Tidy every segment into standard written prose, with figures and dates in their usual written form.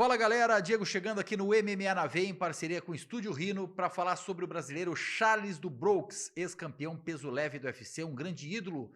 Fala galera, Diego chegando aqui no MMA na Veia em parceria com o Estúdio Rino para falar sobre o brasileiro Charles do Bronx, ex-campeão peso leve do UFC, um grande ídolo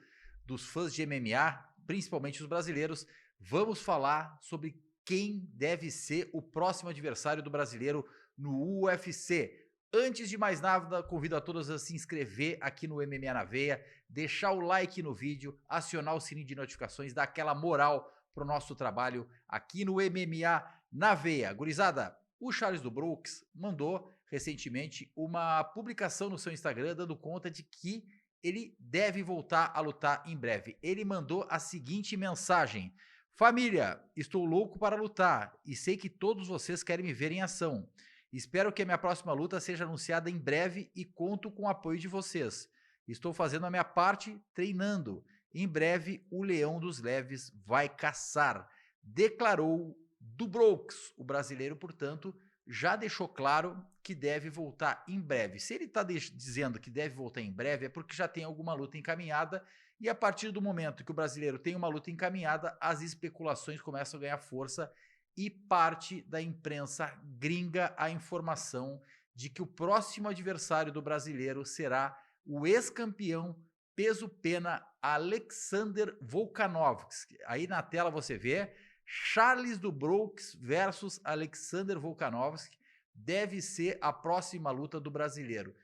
dos fãs de MMA, principalmente os brasileiros. Vamos falar sobre quem deve ser o próximo adversário do brasileiro no UFC. Antes de mais nada, convido a todos a se inscrever aqui no MMA na Veia, deixar o like no vídeo, acionar o sininho de notificações, dar aquela moral pro nosso trabalho aqui no MMA na Veia. Gurizada, o Charles do Bronx mandou recentemente uma publicação no seu Instagram dando conta de que ele deve voltar a lutar em breve. Ele mandou a seguinte mensagem: família, estou louco para lutar e sei que todos vocês querem me ver em ação. Espero que a minha próxima luta seja anunciada em breve e conto com o apoio de vocês. Estou fazendo a minha parte, treinando. Em breve, o Leão dos Leves vai caçar, declarou do Bronx. O brasileiro, portanto, já deixou claro que deve voltar em breve. Se ele está dizendo que deve voltar em breve, é porque já tem alguma luta encaminhada, e a partir do momento que o brasileiro tem uma luta encaminhada, as especulações começam a ganhar força e parte da imprensa gringa a informação de que o próximo adversário do brasileiro será o ex-campeão peso pena Alexander Volkanovski. Aí na tela você vê Charles do Bronx versus Alexander Volkanovski. Deve ser a próxima luta do brasileiro.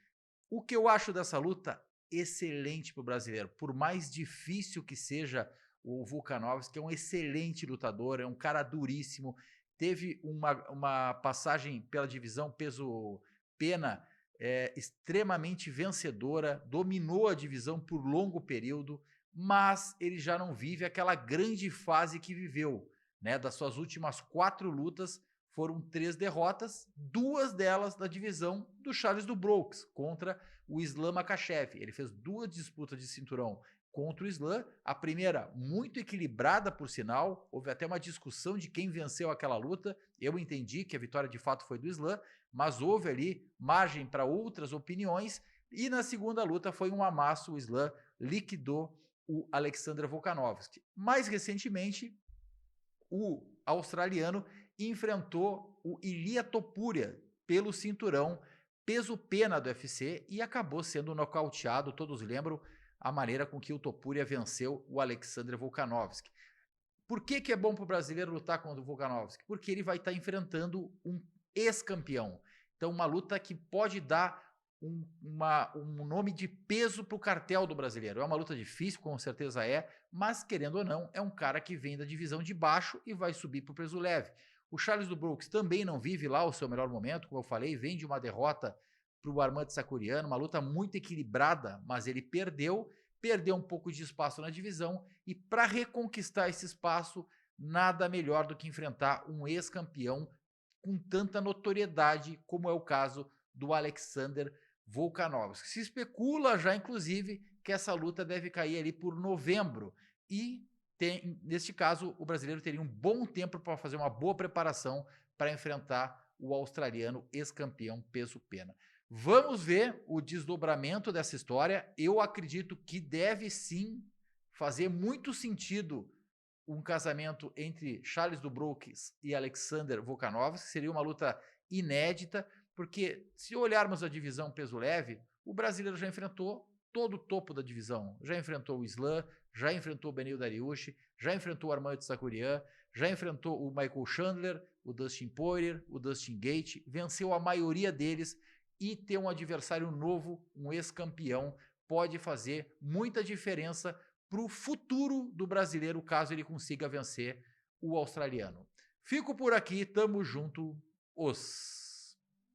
O que eu acho dessa luta? Excelente para o brasileiro. Por mais difícil que seja, o Volkanovski é um excelente lutador, é um cara duríssimo. Teve uma passagem pela divisão peso pena extremamente vencedora, dominou a divisão por longo período, mas ele já não vive aquela grande fase que viveu, né? Das suas últimas 4 lutas, foram 3 derrotas, 2 delas da divisão do Charles do Bronx, contra o Islam Makhachev. Ele fez 2 disputas de cinturão contra o Islam, a primeira muito equilibrada por sinal, houve até uma discussão de quem venceu aquela luta, eu entendi que a vitória de fato foi do Islam, mas houve ali margem para outras opiniões, e na segunda luta foi um amasso, o Islam liquidou o Alexander Volkanovski. Mais recentemente, o australiano enfrentou o Ilia Topuria pelo cinturão peso pena do UFC e acabou sendo nocauteado. Todos lembram a maneira com que o Topuria venceu o Alexander Volkanovski. Por que é bom para o brasileiro lutar contra o Volkanovski? Porque ele vai estar enfrentando um ex-campeão. Então, uma luta que pode dar um nome de peso para o cartel do brasileiro. É uma luta difícil, com certeza é, mas querendo ou não, é um cara que vem da divisão de baixo e vai subir para o peso leve. O Charles do Bronx também não vive lá o seu melhor momento, como eu falei, vem de uma derrota para o Arman Tsarukyan, uma luta muito equilibrada, mas ele perdeu um pouco de espaço na divisão, e para reconquistar esse espaço, nada melhor do que enfrentar um ex-campeão com tanta notoriedade como é o caso do Alexander Volkanovski. Se especula já, inclusive, que essa luta deve cair ali por novembro, e neste caso o brasileiro teria um bom tempo para fazer uma boa preparação para enfrentar o australiano ex-campeão peso pena. Vamos ver o desdobramento dessa história. Eu acredito que deve sim fazer muito sentido um casamento entre Charles do Bronx e Alexander Volkanovski. Seria uma luta inédita, porque se olharmos a divisão peso leve, o brasileiro já enfrentou todo o topo da divisão. Já enfrentou o Islam, já enfrentou o Beneil Dariush, já enfrentou o Arman Tsarukyan, já enfrentou o Michael Chandler, o Dustin Poirier, o Dustin Gaethje, venceu a maioria deles, e ter um adversário novo, um ex-campeão, pode fazer muita diferença para o futuro do brasileiro, caso ele consiga vencer o australiano. Fico por aqui, tamo junto, os